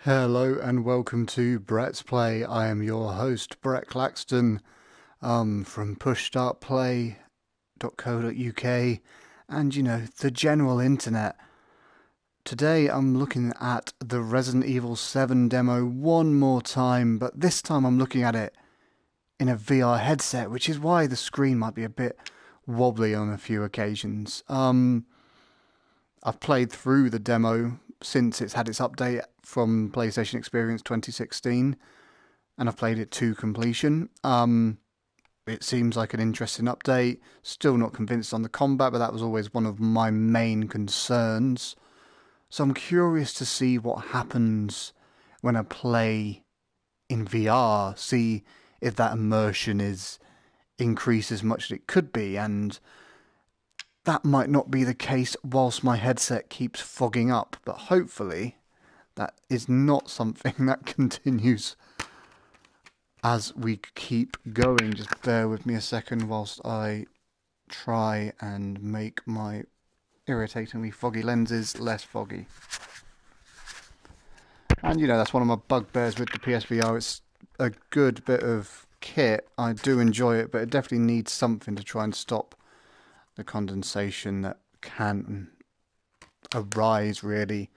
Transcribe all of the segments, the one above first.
Hello and welcome to Brett's Play. I am your host, Brett Claxton, from push.play.co.uk and, the general internet. Today I'm looking at the Resident Evil 7 demo one more time, but this time I'm looking at it in a VR headset, which is why the screen might be a bit wobbly on a few occasions. I've played through the demo since it's had its update from PlayStation Experience 2016, and I've played it to completion. It seems like an interesting update. Still not convinced on the combat, but that was always one of my main concerns. So I'm curious to see what happens when I play in VR, see if that immersion is increased as much as it could be, and that might not be the case whilst my headset keeps fogging up, but hopefully that is not something that continues as we keep going. Just bear with me a second whilst I try and make my irritatingly foggy lenses less foggy. And that's one of my bugbears with the PSVR. It's a good bit of kit. I do enjoy it, but it definitely needs something to try and stop the condensation that can arise really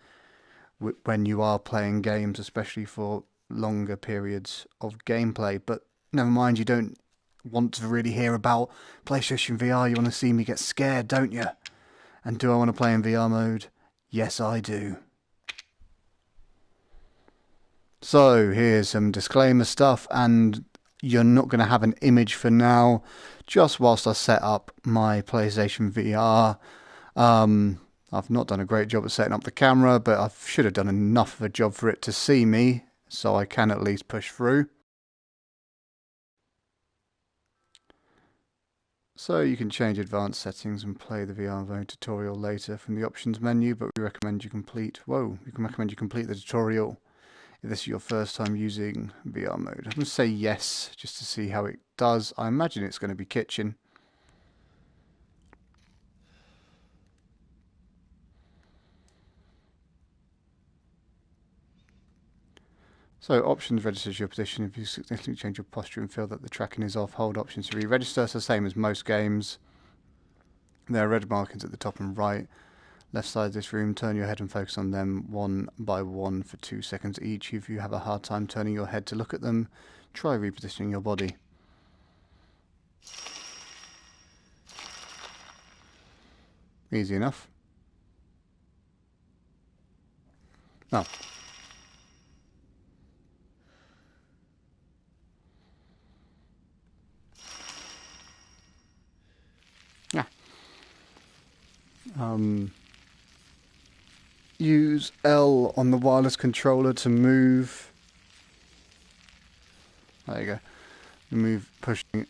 when you are playing games, especially for longer periods of gameplay. But never mind, you don't want to really hear about PlayStation VR. You want to see me get scared, don't you? And do I want to play in VR mode? Yes, I do. So here's some disclaimer stuff, and you're not going to have an image for now, just whilst I set up my PlayStation VR. I've not done a great job at setting up the camera, but I should have done enough of a job for it to see me, so I can at least push through. So you can change advanced settings and play the VR mode tutorial later from the options menu, but we recommend you complete the tutorial if this is your first time using VR mode. I'm going to say yes, just to see how it does. I imagine it's going to be kitchen. So options registers your position. If you significantly change your posture and feel that the tracking is off, hold options to re-register. So same as most games. There are red markings at the top and right. Left side of this room, turn your head and focus on them one by one for 2 seconds each. If you have a hard time turning your head to look at them, try repositioning your body. Easy enough. Oh. Yeah. Use L on the wireless controller to move. There you go. Move, pushing.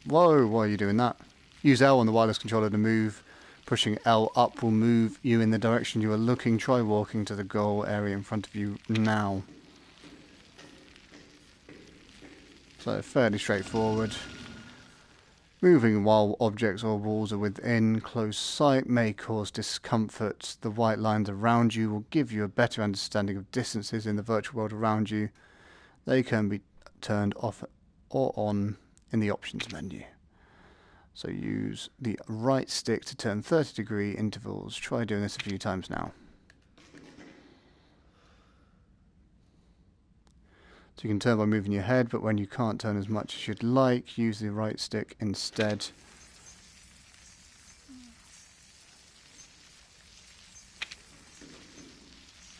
Whoa, why are you doing that? Use L on the wireless controller to move. Pushing L up will move you in the direction you are looking. Try walking to the goal area in front of you now. So fairly straightforward. Moving while objects or walls are within close sight may cause discomfort. The white lines around you will give you a better understanding of distances in the virtual world around you. They can be turned off or on in the options menu. So use the right stick to turn 30-degree intervals. Try doing this a few times now. So you can turn by moving your head, but when you can't turn as much as you'd like, use the right stick instead.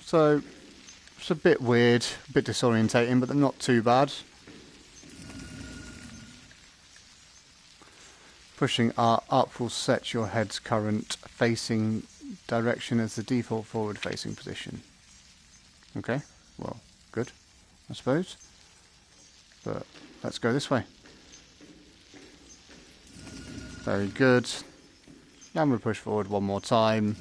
So it's a bit weird, a bit disorientating, but they're not too bad. Pushing R up will set your head's current facing direction as the default forward facing position. Okay, well, good, I suppose. But let's go this way. Very good. Now I'm going to push forward one more time.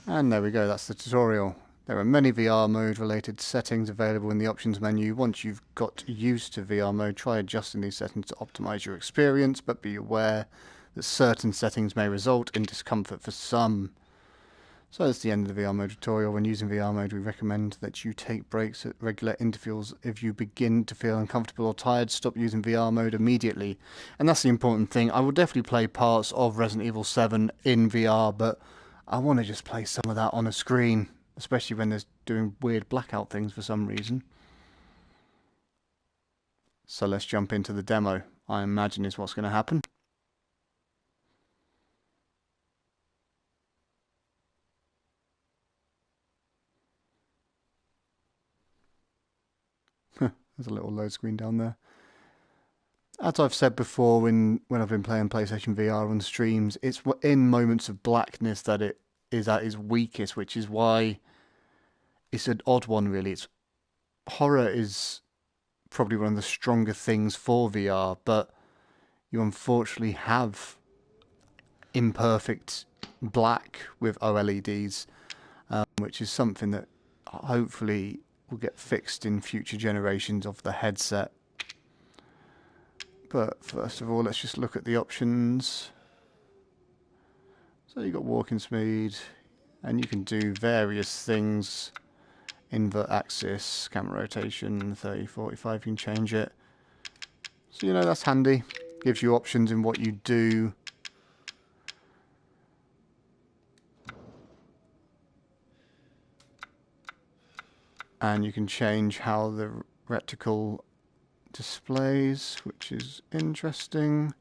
And there we go, that's the tutorial. There are many VR mode related settings available in the options menu. Once you've got used to VR mode, try adjusting these settings to optimize your experience, but be aware that certain settings may result in discomfort for some. So that's the end of the VR mode tutorial. When using VR mode, we recommend that you take breaks at regular intervals. If you begin to feel uncomfortable or tired, stop using VR mode immediately. And that's the important thing. I will definitely play parts of Resident Evil 7 in VR, but I want to just play some of that on a screen, especially when there's doing weird blackout things for some reason. So let's jump into the demo. I imagine is what's going to happen. There's a little load screen down there. As I've said before when I've been playing PlayStation VR on streams, it's in moments of blackness that it is at its weakest, which is why it's an odd one really. Horror is probably one of the stronger things for VR, but you unfortunately have imperfect black with OLEDs, which is something that hopefully will get fixed in future generations of the headset. But first of all, let's just look at the options. So you've got walking speed, and you can do various things. Invert axis, camera rotation, 30, 45, you can change it. So you know, that's handy. Gives you options in what you do. And you can change how the reticle displays, which is interesting.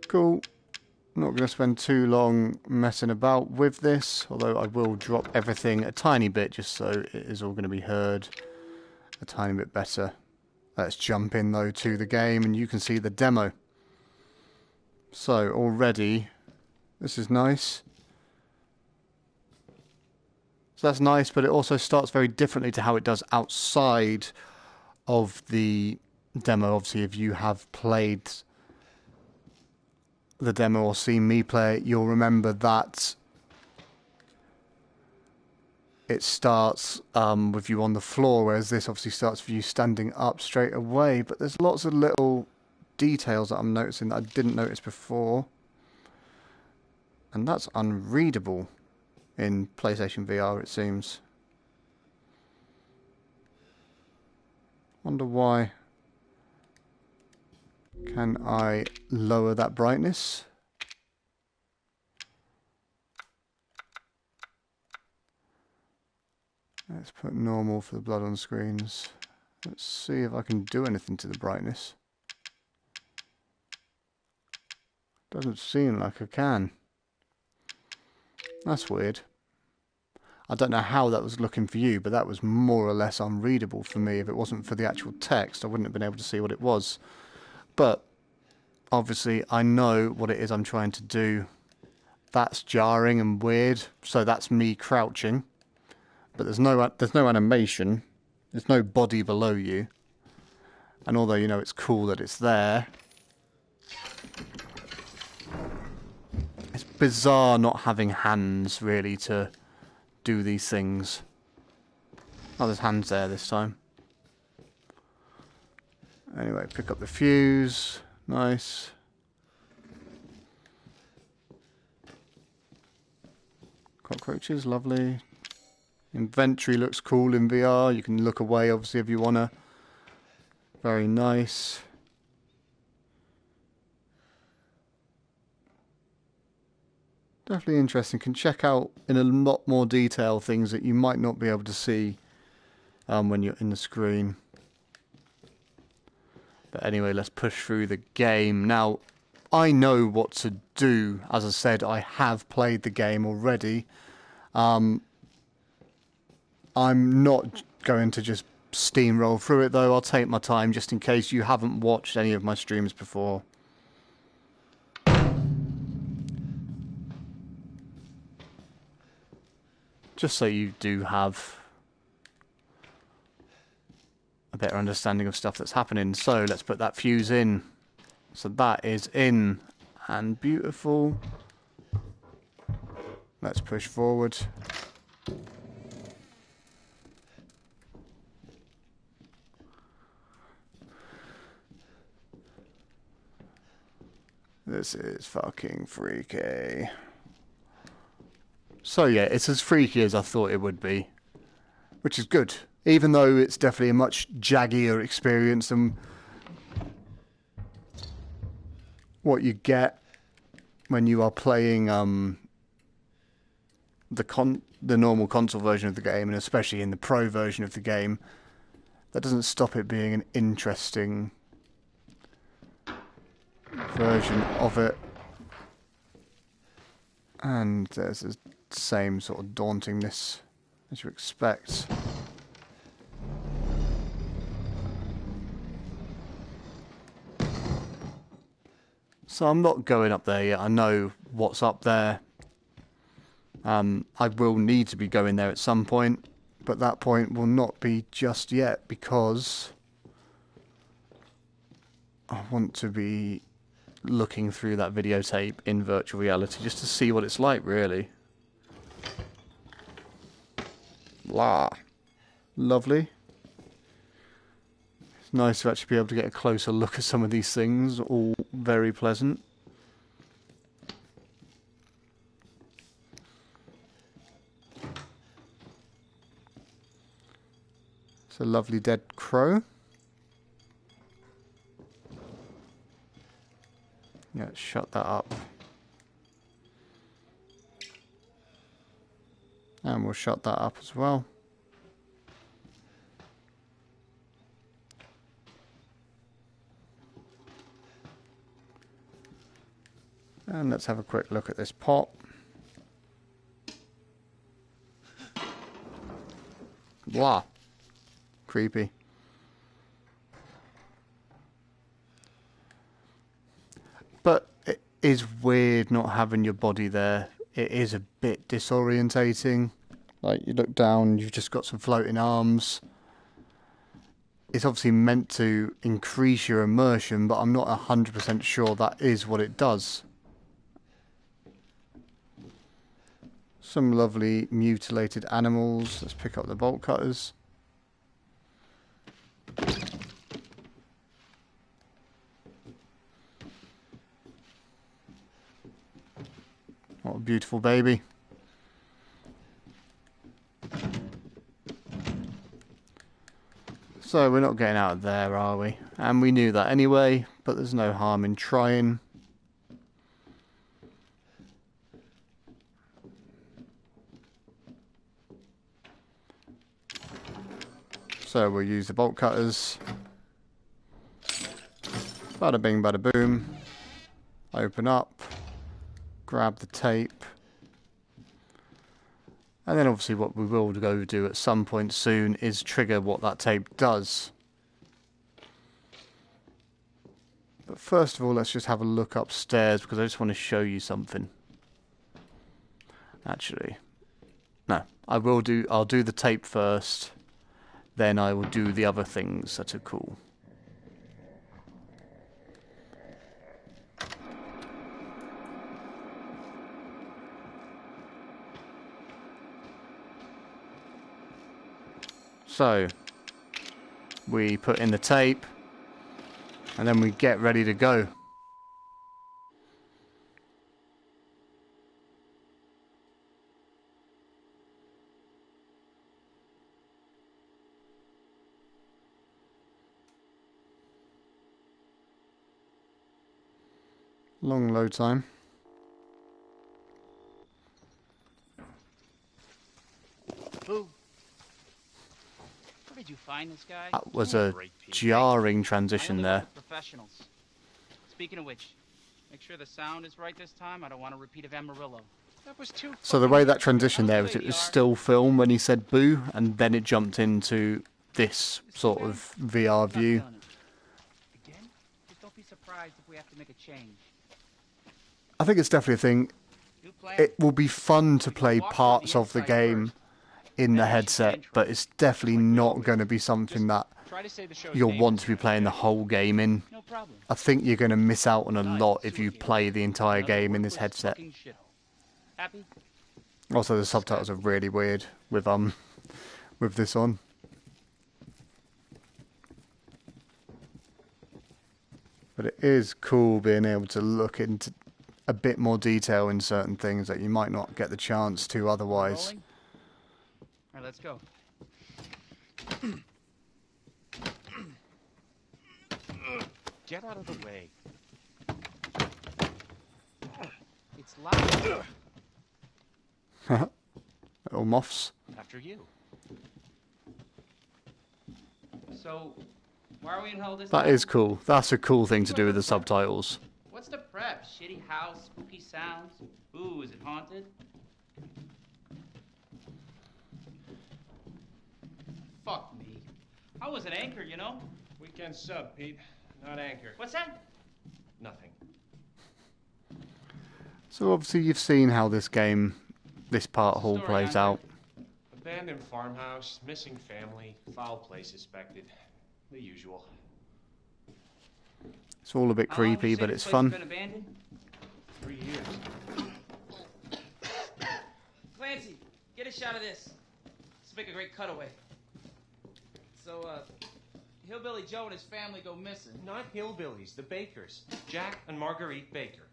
Cool. I'm not going to spend too long messing about with this, although I will drop everything a tiny bit just so it is all going to be heard a tiny bit better. Let's jump in though to the game and you can see the demo. So already, this is nice. So that's nice, but it also starts very differently to how it does outside of the demo. Obviously, if you have played the demo or seen me play it, you'll remember that it starts with you on the floor, whereas this obviously starts with you standing up straight away. But there's lots of little details that I'm noticing that I didn't notice before, and that's unreadable in PlayStation VR, it seems. Wonder why. Can I lower that brightness? Let's put normal for the blood on screens. Let's see if I can do anything to the brightness. Doesn't seem like I can. That's weird. I don't know how that was looking for you, but that was more or less unreadable for me. If it wasn't for the actual text, I wouldn't have been able to see what it was. But obviously, I know what it is I'm trying to do. That's jarring and weird, so that's me crouching. But there's no animation. There's no body below you. And although you know it's cool that it's there, it's bizarre not having hands really to do these things. Oh, there's hands there this time. Anyway, pick up the fuse. Nice. Cockroaches, lovely. Inventory looks cool in VR. You can look away, obviously, if you want to. Very nice. Definitely interesting. Can check out in a lot more detail things that you might not be able to see when you're in the screen. But anyway, let's push through the game. Now, I know what to do. As I said, I have played the game already. I'm not going to just steamroll through it, though. I'll take my time just in case you haven't watched any of my streams before. Just so you do have a better understanding of stuff that's happening. So let's put that fuse in. So that is in and beautiful. Let's push forward. This is fucking freaky. So yeah, it's as freaky as I thought it would be, which is good. Even though it's definitely a much jaggier experience than what you get when you are playing the normal console version of the game, and especially in the pro version of the game. That doesn't stop it being an interesting version of it. And there's the same sort of dauntingness as you expect. So I'm not going up there yet. I know what's up there. I will need to be going there at some point, but that point will not be just yet because I want to be looking through that videotape in virtual reality just to see what it's like, really. Blah. Lovely. It's nice to actually be able to get a closer look at some of these things, all very pleasant. It's a lovely dead crow. Yeah, shut that up. And we'll shut that up as well. And let's have a quick look at this pot. Blah. Creepy. But it is weird not having your body there. It is a bit disorientating. Like, you look down, you've just got some floating arms. It's obviously meant to increase your immersion, but I'm not 100% sure that is what it does. Some lovely mutilated animals. Let's pick up the bolt cutters. What a beautiful baby. So we're not getting out of there, are we? And we knew that anyway, but there's no harm in trying. So we'll use the bolt cutters. Bada bing, bada boom. Open up. Grab the tape. And then obviously what we will go do at some point soon is trigger what that tape does. But first of all, let's just have a look upstairs because I just want to show you something. Actually, no, I'll do the tape first. Then I will do the other things that are cool. So, we put in the tape, and then we get ready to go. Long load time. Boo. Where did you find this guy? That was a jarring transition there. Professionals. Speaking of which, make sure the sound is right this time. I don't want a repeat of Amarillo. That was too. So the way that transition there was, it was still film when he said boo, and then it jumped into this sort of VR view. Again? Just don't be surprised if we have to make a change. I think it's definitely a thing. It will be fun to play parts of the game in the headset, but it's definitely not going to be something that you'll want to be playing the whole game in. I think you're going to miss out on a lot if you play the entire game in this headset. Also, the subtitles are really weird with this on. But it is cool being able to look into a bit more detail in certain things that you might not get the chance to otherwise. Rolling? All right, let's go. Get out of the way. It's loud. Little moths. After you. So, why are we in hell this That time? is cool. That's a cool thing to do with the subtitles. What's the prep? Shitty house, spooky sounds? Ooh, is it haunted? Fuck me. I was an anchor, you know? Weekend sub, Pete. Not anchor. What's that? Nothing. So obviously you've seen how this part all Story, plays Andre. out. Abandoned farmhouse, missing family, foul play suspected. The usual. It's all a bit How long would creepy, you say but this it's place fun. has been abandoned? 3 years. Clancy, get a shot of this. Let's make a great cutaway. So, Hillbilly Joe and his family go missing. Not hillbillies, the Bakers. Jack and Marguerite Baker.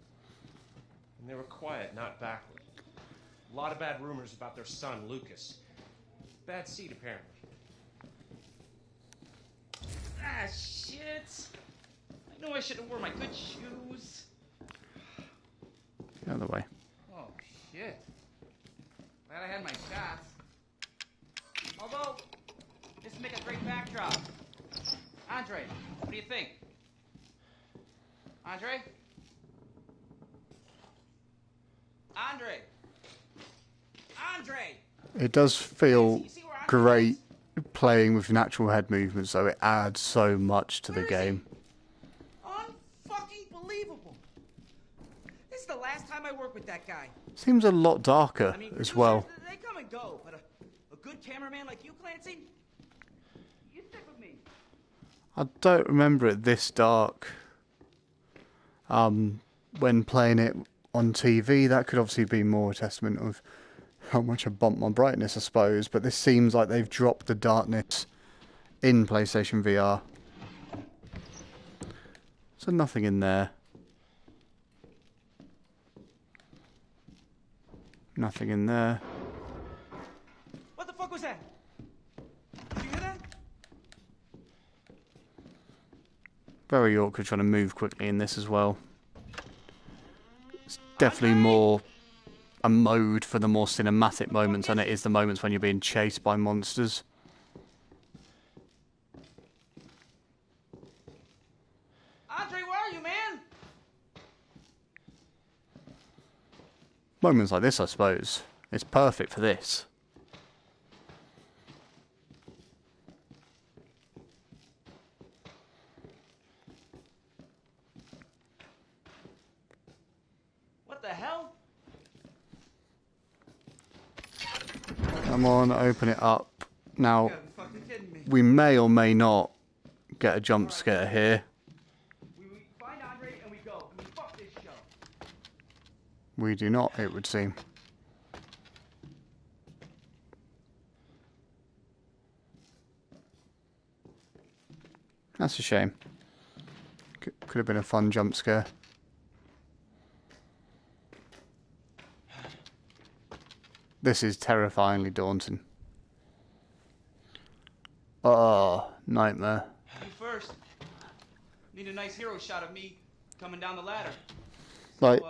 And they were quiet, not backward. A lot of bad rumors about their son, Lucas. Bad seed, apparently. Ah, shit. I know I should have worn my good shoes. The other way. Oh, shit. Glad I had my shots. Although, this would make a great backdrop. Andre, what do you think? Andre? Andre! Andre! It does feel You see where Andre great is? playing with natural head movements, so it adds so much to the Where is he? game. Unfucking believable. This is the last time I work with that guy. Seems a lot darker I mean, as producers, well. they come and go, but a good cameraman like you, Clancy, you stick with me. I don't remember it this dark. When playing it on TV, that could obviously be more a testament of how much I bumped my brightness, I suppose. But this seems like they've dropped the darkness in PlayStation VR. So nothing in there. Nothing in there. What the fuck was that? Did you hear that? Very awkward trying to move quickly in this as well. It's definitely more a mode for the more cinematic moments than it is the moments when you're being chased by monsters. Andre, where are you, man? Moments like this, I suppose. It's perfect for this. What the hell? Come on, open it up. Now, You gotta be fucking kidding me. we may or may not get a jump scare here. We find Andre and we go. And we fuck this show. We do not, it would seem. That's a shame. Could have been a fun jump scare. This is terrifyingly daunting. Oh, nightmare. You first. Need a nice hero shot of me coming down the ladder. Like,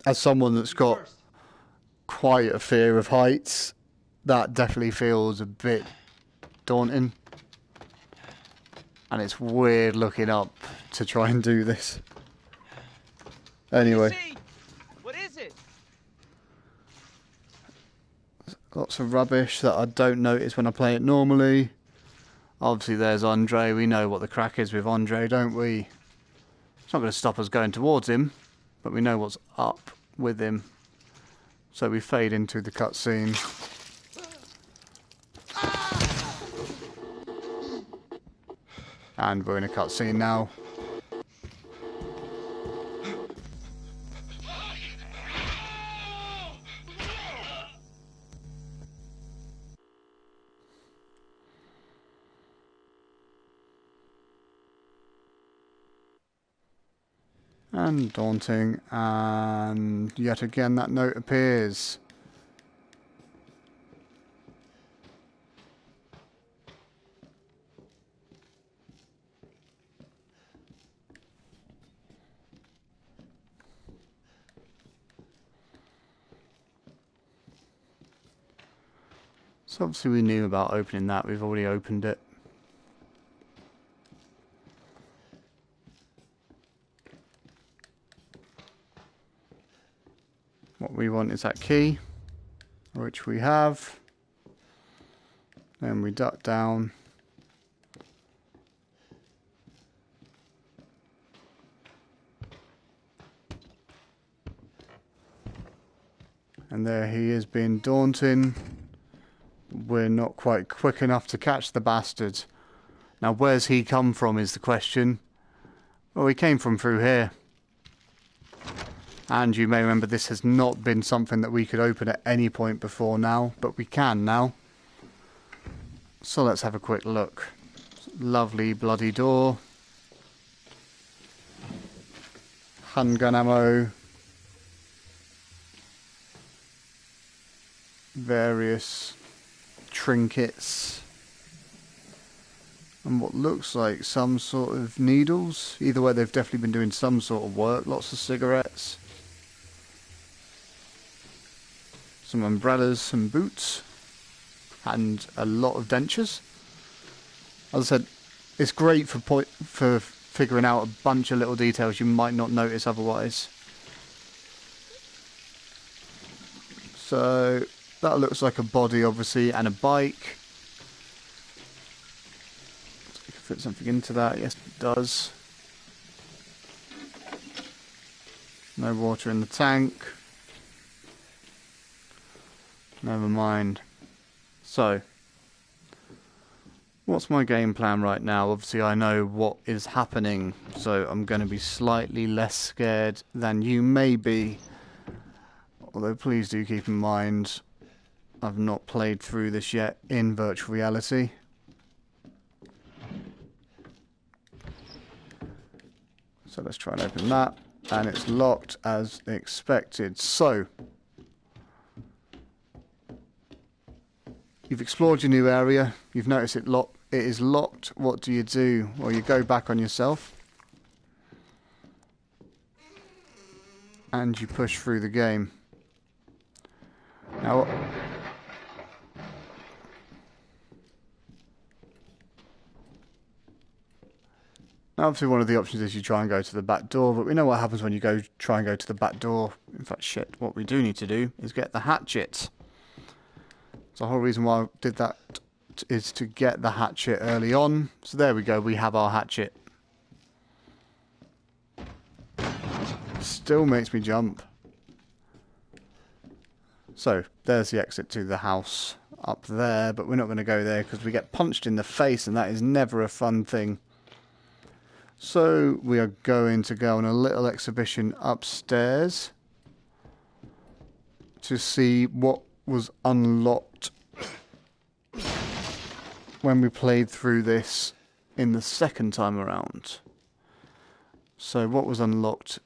as someone that's You got first. quite a fear of heights, that definitely feels a bit daunting. And it's weird looking up to try and do this. Anyway, See? What is it? lots of rubbish that I don't notice when I play it normally. Obviously there's Andre. We know what the crack is with Andre, don't we? It's not going to stop us going towards him, but we know what's up with him. So we fade into the cutscene. And we're in a cutscene now. And daunting, and yet again that note appears. So obviously we knew about opening that, we've already opened it. What we want is that key, which we have. Then we duck down. And there he is being daunting. We're not quite quick enough to catch the bastard. Now where's he come from is the question. Well, he came from through here. And you may remember this has not been something that we could open at any point before now, but we can now. So let's have a quick look. Lovely bloody door. Handgun ammo. Various trinkets. And what looks like some sort of needles. Either way, they've definitely been doing some sort of work. Lots of cigarettes. Some umbrellas, some boots, and a lot of dentures. As I said, it's great for figuring out a bunch of little details you might not notice otherwise. So that looks like a body, obviously, and a bike. So we can fit something into that. Yes, it does. No water in the tank. Never mind. So, what's my game plan right now? Obviously I know what is happening, so I'm going to be slightly less scared than you may be. Although please do keep in mind, I've not played through this yet in virtual reality. So let's try and open that, and it's locked as expected. So, you've explored your new area, you've noticed it is locked. What do? Well, you go back on yourself and you push through the game. Now obviously one of the options is you try and go to the back door, but we know what happens when you try and go to the back door. In fact, shit, what we do need to do is get the hatchet. The whole reason why I did that is to get the hatchet early on. So there we go, we have our hatchet. Still makes me jump. So, there's the exit to the house up there, but we're not going to go there because we get punched in the face and that is never a fun thing. So, we are going to go on a little exhibition upstairs to see what was unlocked when we played through this in the second time around. So what was unlocked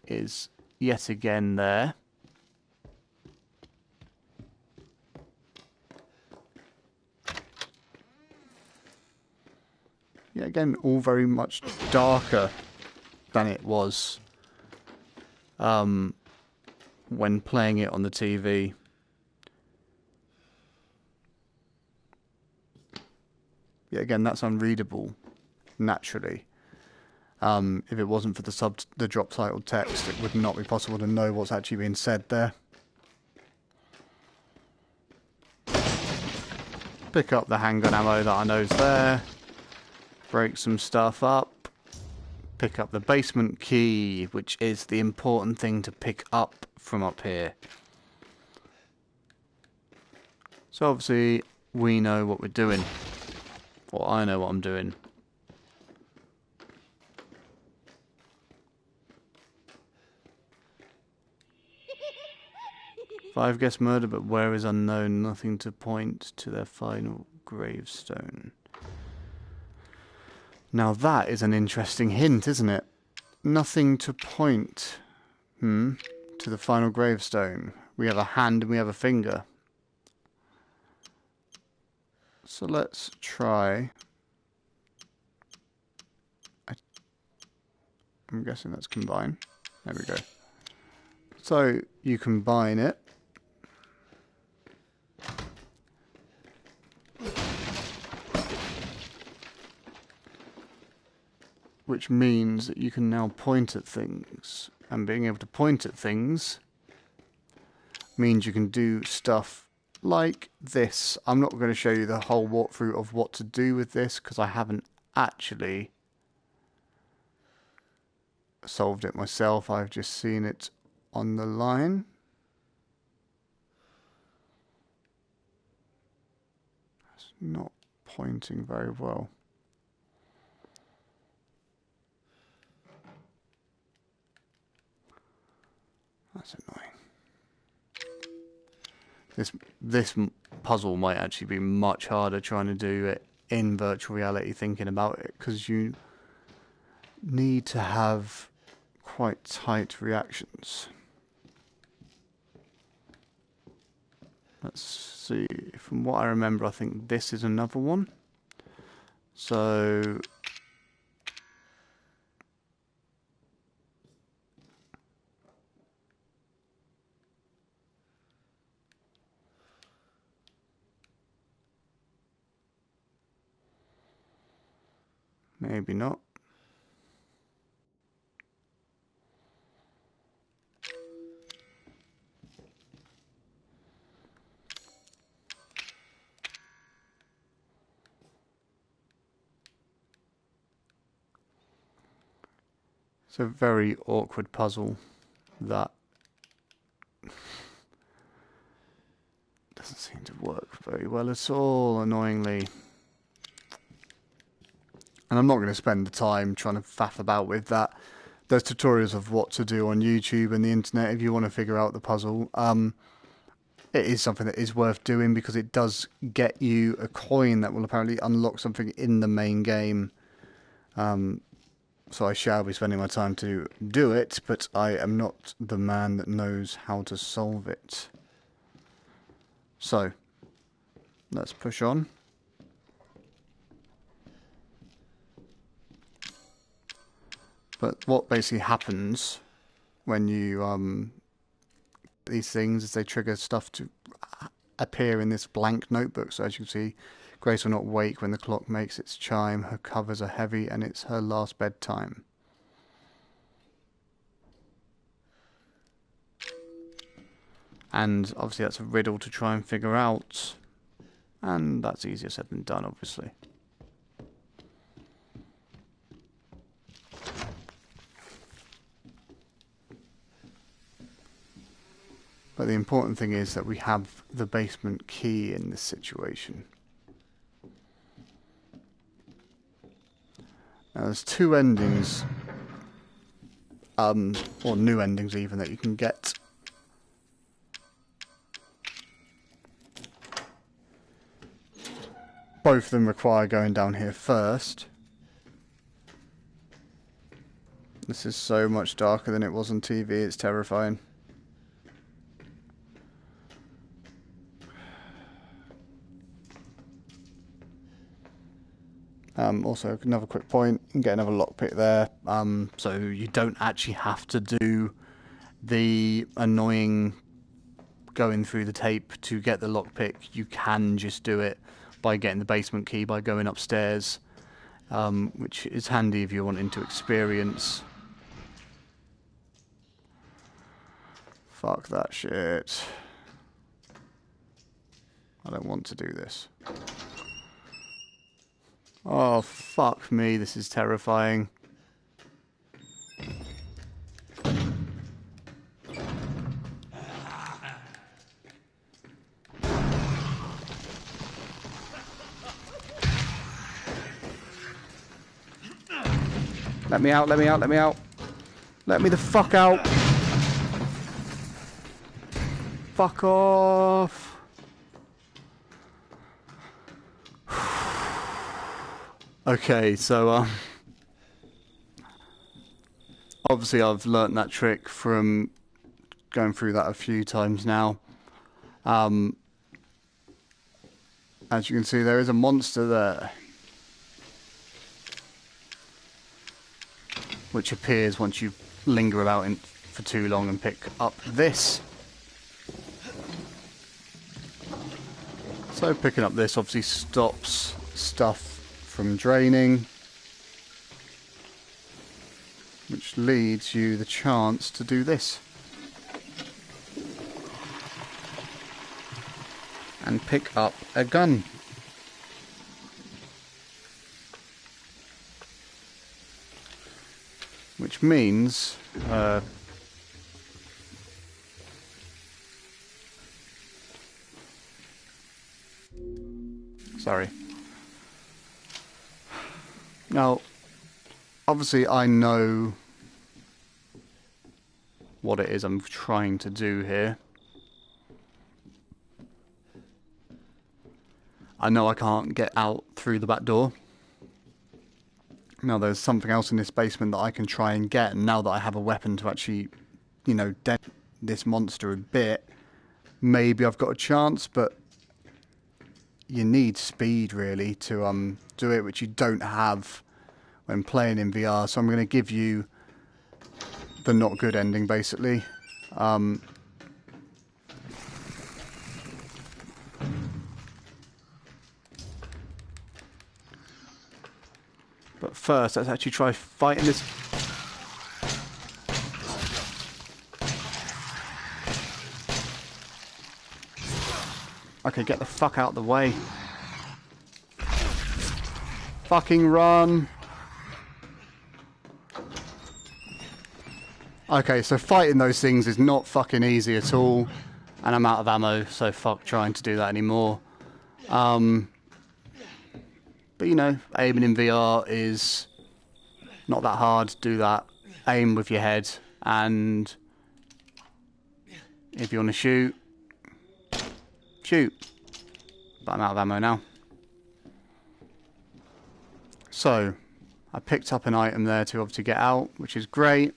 is yet again there. Yeah, again, all very much darker than it was when playing it on the TV. Yeah, again, that's unreadable, naturally. If it wasn't for the drop title text, it would not be possible to know what's actually being said there. Pick up the handgun ammo that I know's there. Break some stuff up. Pick up the basement key, which is the important thing to pick up from up here. So obviously, we know what we're doing. Well, I know what I'm doing. Five guessed murder, but where is unknown. Nothing to point to their final gravestone. Now that is an interesting hint, isn't it? nothing to point to the final gravestone. We have a hand and we have a finger. So let's try. I'm guessing that's combine. There we go. So you combine it. Which means that you can now point at things. And being able to point at things means you can do stuff like this. I'm not going to show you the whole walkthrough of what to do with this because I haven't actually solved it myself. I've just seen it on the line. It's not pointing very well. That's annoying. This puzzle might actually be much harder trying to do it in virtual reality, thinking about it, because you need to have quite tight reactions. Let's see. From what I remember, I think this is another one. So maybe not. It's a very awkward puzzle that doesn't seem to work very well at all, annoyingly. And I'm not going to spend the time trying to faff about with that. There's tutorials of what to do on YouTube and the internet if you want to figure out the puzzle. It is something that is worth doing because it does get you a coin that will apparently unlock something in the main game. So I shall be spending my time to do it, but I am not the man that knows how to solve it. So, let's push on. But what basically happens when you these things is they trigger stuff to appear in this blank notebook. So as you can see, Grace will not wake when the clock makes its chime. Her covers are heavy and it's her last bedtime. And obviously that's a riddle to try and figure out. And that's easier said than done, obviously. But the important thing is that we have the basement key in this situation. Now there's two endings, or new endings even, that you can get. Both of them require going down here first. This is so much darker than it was on TV, it's terrifying. Also, another quick point, you can get another lockpick there, so you don't actually have to do the annoying going through the tape to get the lockpick. You can just do it by getting the basement key, by going upstairs, which is handy if you're wanting to experience. Fuck that shit. I don't want to do this. Oh, fuck me, this is terrifying. Let me out, let me out, let me out. Let me the fuck out. Fuck off. Okay, so Obviously, I've learnt that trick from going through that a few times now. As you can see, there is a monster there, which appears once you linger about for too long and pick up this. So picking up this obviously stops stuff from draining, which leads you the chance to do this. And pick up a gun. Which means sorry. Now, obviously I know what it is I'm trying to do here. I know I can't get out through the back door. Now there's something else in this basement that I can try and get, and now that I have a weapon to actually, you know, dent this monster a bit, maybe I've got a chance, but you need speed really to do it, which you don't have when playing in VR. So I'm going to give you the not good ending basically. But first, let's actually try fighting this. Okay, get the fuck out of the way. Fucking run. Okay, so fighting those things is not fucking easy at all. And I'm out of ammo, so fuck trying to do that anymore. But you know, aiming in VR is not that hard. Do that. Aim with your head, and if you want to shoot, shoot. But I'm out of ammo now. So, I picked up an item there to obviously get out, which is great.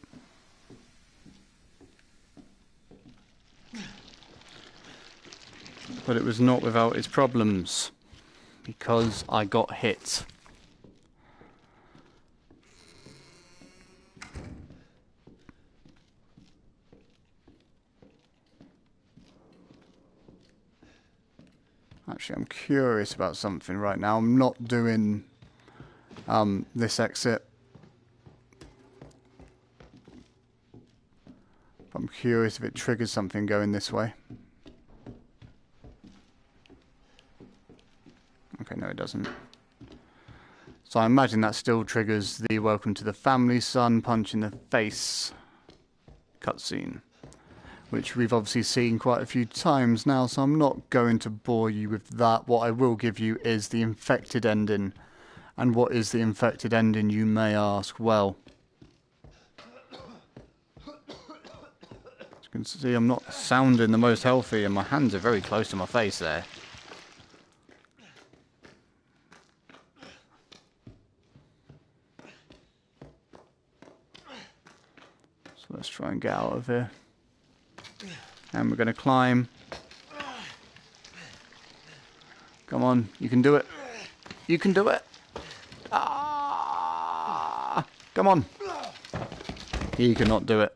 But it was not without its problems, because I got hit. Actually, I'm curious about something right now. I'm not doing this exit. I'm curious if it triggers something going this way. Okay, no it doesn't. So I imagine that still triggers the welcome to the family son punch in the face cutscene, which we've obviously seen quite a few times now, so I'm not going to bore you with that. What I will give you is the infected ending. And what is the infected ending, you may ask? Well, as you can see, I'm not sounding the most healthy, and my hands are very close to my face there. So let's try and get out of here. And we're going to climb. Come on, you can do it. You can do it. Ah, come on. You cannot do it.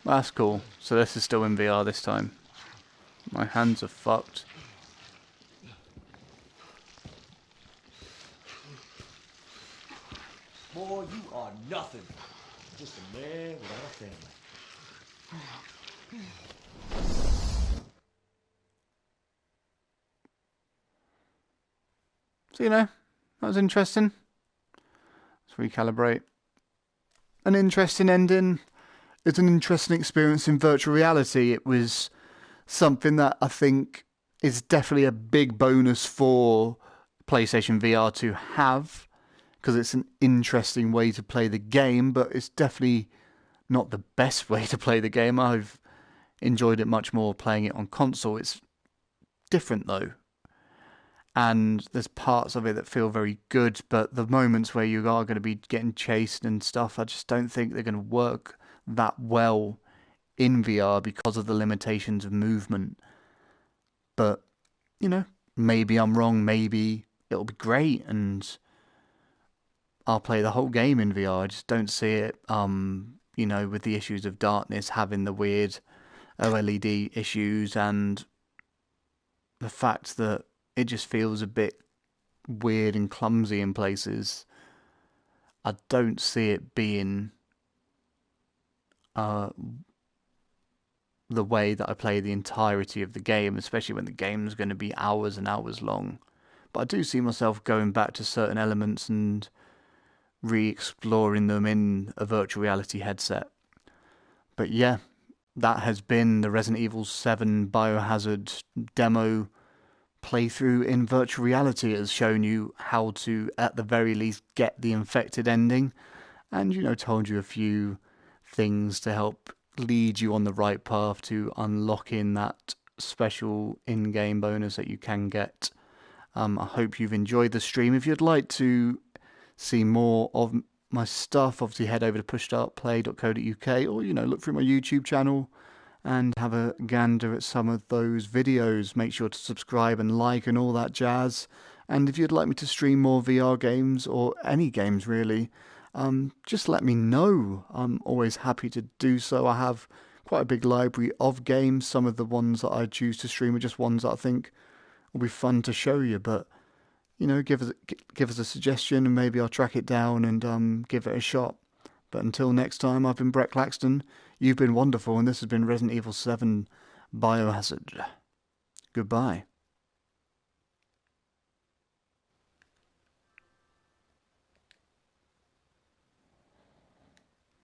That's cool. So this is still in VR this time. My hands are fucked. Boy, you are nothing. Just a man without a family. So, you know, that was interesting. Let's recalibrate. An interesting ending. It's an interesting experience in virtual reality. It was something that I think is definitely a big bonus for PlayStation VR to have, because it's an interesting way to play the game, but it's definitely not the best way to play the game. I've enjoyed it much more playing it on console. It's different though. and there's parts of it that feel very good, but the moments where you are going to be getting chased and stuff, I just don't think they're going to work that well in VR because of the limitations of movement. But, you know, maybe I'm wrong, maybe it'll be great and I'll play the whole game in VR. I just don't see it, with the issues of darkness having the weird OLED issues and the fact that it just feels a bit weird and clumsy in places. I don't see it being uh, the way that I play the entirety of the game, especially when the game's going to be hours and hours long. But I do see myself going back to certain elements and re-exploring them in a virtual reality headset. But yeah, that has been the Resident Evil 7 Biohazard demo playthrough in virtual reality. It has shown you how to, at the very least, get the infected ending, and told you a few things to help lead you on the right path to unlocking that special in-game bonus that you can get. I hope you've enjoyed the stream. If you'd like to see more of my stuff, obviously head over to pushstartplay.co.uk, or look through my YouTube channel and have a gander at some of those videos. Make sure to subscribe and like and all that jazz. And if you'd like me to stream more VR games or any games really, just let me know. I'm always happy to do so. I have quite a big library of games. Some of the ones that I choose to stream are just ones that I think will be fun to show you. But give us a suggestion and maybe I'll track it down and give it a shot. But until next time, I've been Brett Claxton. You've been wonderful, and this has been Resident Evil 7 Biohazard. Goodbye.